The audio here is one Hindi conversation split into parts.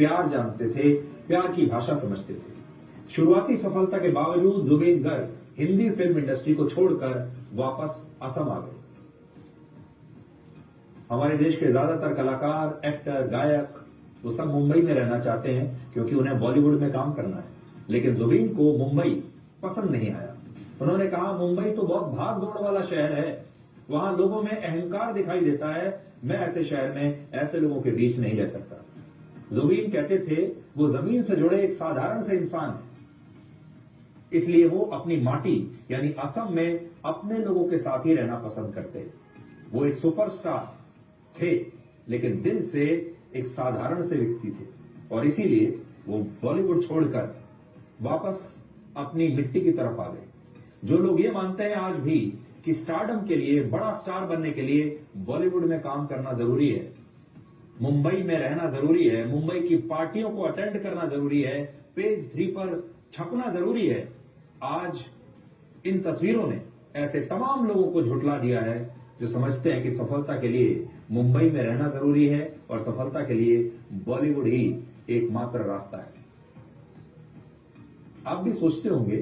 प्यार जानते थे, प्यार की भाषा समझते थे। शुरुआती सफलता के बावजूद जुबीन गर्ग हिंदी फिल्म इंडस्ट्री को छोड़कर वापस असम आ गए। हमारे देश के ज्यादातर कलाकार, एक्टर, गायक वो सब मुंबई में रहना चाहते हैं क्योंकि उन्हें बॉलीवुड में काम करना है। लेकिन जुबीन को मुंबई पसंद नहीं आया। उन्होंने कहा, मुंबई तो बहुत भाग दौड़ वाला शहर है, वहां लोगों में अहंकार दिखाई देता है, मैं ऐसे शहर में ऐसे लोगों के बीच नहीं रह सकता। जुबीन कहते थे वो जमीन से जुड़े एक साधारण से इंसान है, इसलिए वो अपनी माटी यानी असम में अपने लोगों के साथ ही रहना पसंद करते। वो एक सुपरस्टार थे लेकिन दिल से एक साधारण से व्यक्ति थे और इसीलिए वो बॉलीवुड छोड़कर वापस अपनी मिट्टी की तरफ आ गए। जो लोग ये मानते हैं आज भी कि स्टारडम के लिए, बड़ा स्टार बनने के लिए बॉलीवुड में काम करना जरूरी है, मुंबई में रहना जरूरी है, मुंबई की पार्टियों को अटेंड करना जरूरी है, पेज 3 पर छपना जरूरी है, आज इन तस्वीरों ने ऐसे तमाम लोगों को झुठला दिया है जो समझते हैं कि सफलता के लिए मुंबई में रहना जरूरी है और सफलता के लिए बॉलीवुड ही एकमात्र रास्ता है। आप भी सोचते होंगे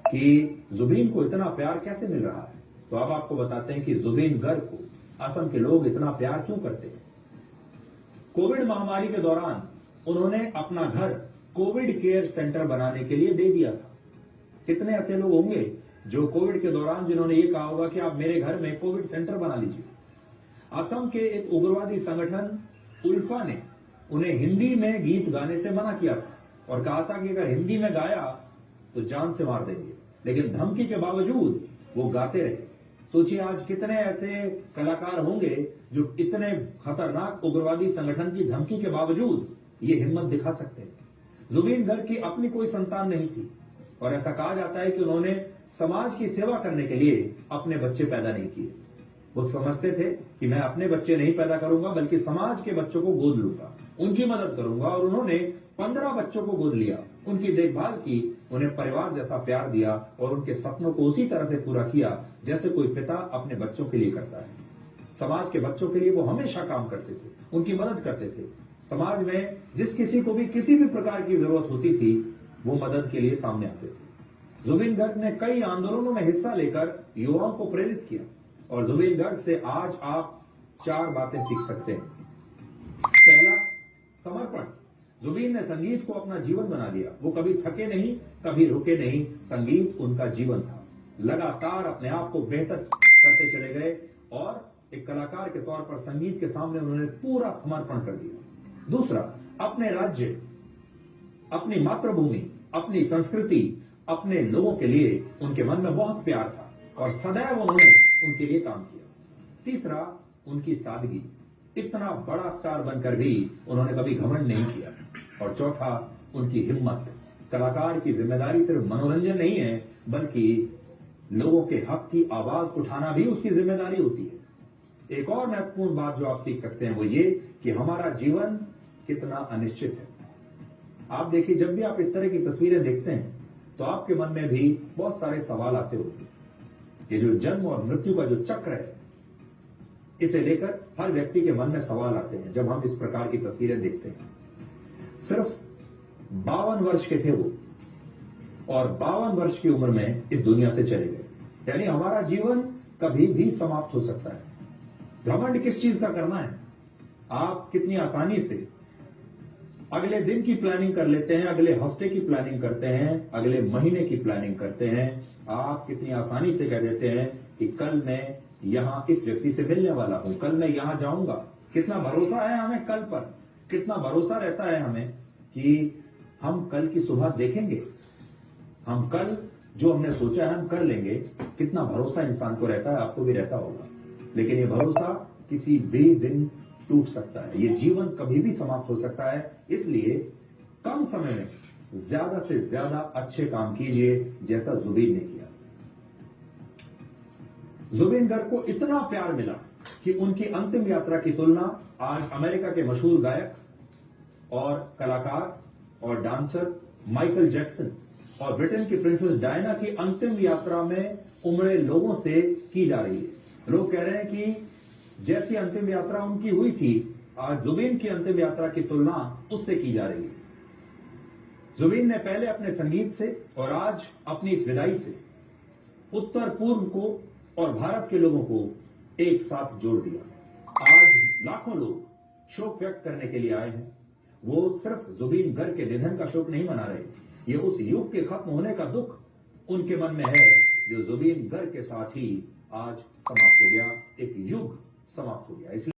कि जुबीन को इतना प्यार कैसे मिल रहा है, तो अब आपको बताते हैं कि जुबीन गर्ग को असम के लोग इतना प्यार क्यों करते हैं। कोविड महामारी के दौरान उन्होंने अपना घर कोविड केयर सेंटर बनाने के लिए दे दिया था। कितने ऐसे लोग होंगे जो कोविड के दौरान जिन्होंने ये कहा होगा कि आप मेरे घर में कोविड सेंटर बना लीजिए। असम के एक उग्रवादी संगठन उल्फा ने उन्हें हिंदी में गीत गाने से मना किया था और कहा था कि अगर हिंदी में गाया तो जान से मार देंगे, लेकिन धमकी के बावजूद वो गाते रहे। सोचिए आज कितने ऐसे कलाकार होंगे जो इतने खतरनाक उग्रवादी संगठन की धमकी के बावजूद ये हिम्मत दिखा सकते हैं। जुबीन गर्ग की अपनी कोई संतान नहीं थी और ऐसा कहा जाता है कि उन्होंने समाज की सेवा करने के लिए अपने बच्चे पैदा नहीं किए। वो समझते थे कि मैं अपने बच्चे नहीं पैदा करूंगा बल्कि समाज के बच्चों को गोद लूंगा, उनकी मदद करूंगा, और उन्होंने 15 बच्चों को गोद लिया, उनकी देखभाल की, उन्हें परिवार जैसा प्यार दिया और उनके सपनों को उसी तरह से पूरा किया जैसे कोई पिता अपने बच्चों के लिए करता है। समाज के बच्चों के लिए वो हमेशा काम करते थे, उनकी मदद करते थे। समाज में जिस किसी को भी किसी भी प्रकार की जरूरत होती थी वो मदद के लिए सामने आते थे। जुबीन गर्ग ने कई आंदोलनों में हिस्सा लेकर युवाओं को प्रेरित किया और जुबीन गर्ग से आज आप 4 बातें सीख सकते हैं। पहला, समर्पण। जुबीन ने संगीत को अपना जीवन बना दिया। वो कभी थके नहीं, कभी रुके नहीं, संगीत उनका जीवन था। लगातार अपने आप को बेहतर करते चले गए और एक कलाकार के तौर पर संगीत के सामने उन्होंने पूरा समर्पण कर दिया। दूसरा, अपने राज्य, अपनी मातृभूमि, अपनी संस्कृति, अपने लोगों के लिए उनके मन में बहुत प्यार था और सदैव उन्होंने उनके लिए काम किया। तीसरा, उनकी सादगी। इतना बड़ा स्टार बनकर भी उन्होंने कभी घमंड नहीं किया। और चौथा, उनकी हिम्मत। कलाकार की जिम्मेदारी सिर्फ मनोरंजन नहीं है बल्कि लोगों के हक की आवाज उठाना भी उसकी जिम्मेदारी होती है। एक और महत्वपूर्ण बात जो आप सीख सकते हैं वो ये कि हमारा जीवन कितना अनिश्चित है। आप देखिए, जब भी आप इस तरह की तस्वीरें देखते हैं तो आपके मन में भी बहुत सारे सवाल आते होते हैं। ये जो जन्म और मृत्यु का जो चक्र है, इसे लेकर हर व्यक्ति के मन में सवाल आते हैं जब हम इस प्रकार की तस्वीरें देखते हैं। सिर्फ 52 वर्ष के थे वो और 52 वर्ष की उम्र में इस दुनिया से चले गए। यानी हमारा जीवन कभी भी समाप्त हो सकता है। घमंड किस चीज का करना है? आप कितनी आसानी से अगले दिन की प्लानिंग कर लेते हैं, अगले हफ्ते की प्लानिंग करते हैं, अगले महीने की प्लानिंग करते हैं। आप कितनी आसानी से कह देते हैं कि कल मैं यहां इस व्यक्ति से मिलने वाला हूं, कल मैं यहां जाऊंगा। कितना भरोसा है हमें कल पर, कितना भरोसा रहता है हमें कि हम कल की सुबह देखेंगे, हम कल जो हमने सोचा है हम कर लेंगे। कितना भरोसा इंसान को रहता है, आपको भी रहता होगा। लेकिन ये भरोसा किसी भी दिन टूट सकता है, ये जीवन कभी भी समाप्त हो सकता है। इसलिए कम समय में ज्यादा से ज्यादा अच्छे काम कीजिए, जैसा जुबीन ने किया। जुबीन गर्ग को इतना प्यार मिला कि उनकी अंतिम यात्रा की तुलना आज अमेरिका के मशहूर गायक और कलाकार और डांसर माइकल जैक्सन और ब्रिटेन की प्रिंसेस डायना की अंतिम यात्रा में उमड़े लोगों से की जा रही है। लोग कह रहे हैं कि जैसी अंतिम यात्रा उनकी हुई थी, आज जुबीन की अंतिम यात्रा की तुलना उससे की जा रही है। जुबीन ने पहले अपने संगीत से और आज अपनी इस विदाई से उत्तर पूर्व को और भारत के लोगों को एक साथ जोड़ दिया। आज लाखों लोग शोक व्यक्त करने के लिए आए हैं। वो सिर्फ जुबीन गर्ग के निधन का शोक नहीं मना रहे, ये उस युग के खत्म होने का दुख उनके मन में है जो जुबीन गर्ग के साथ ही आज समाप्त हो गया। एक युग समाप्त हो गया। इसलिए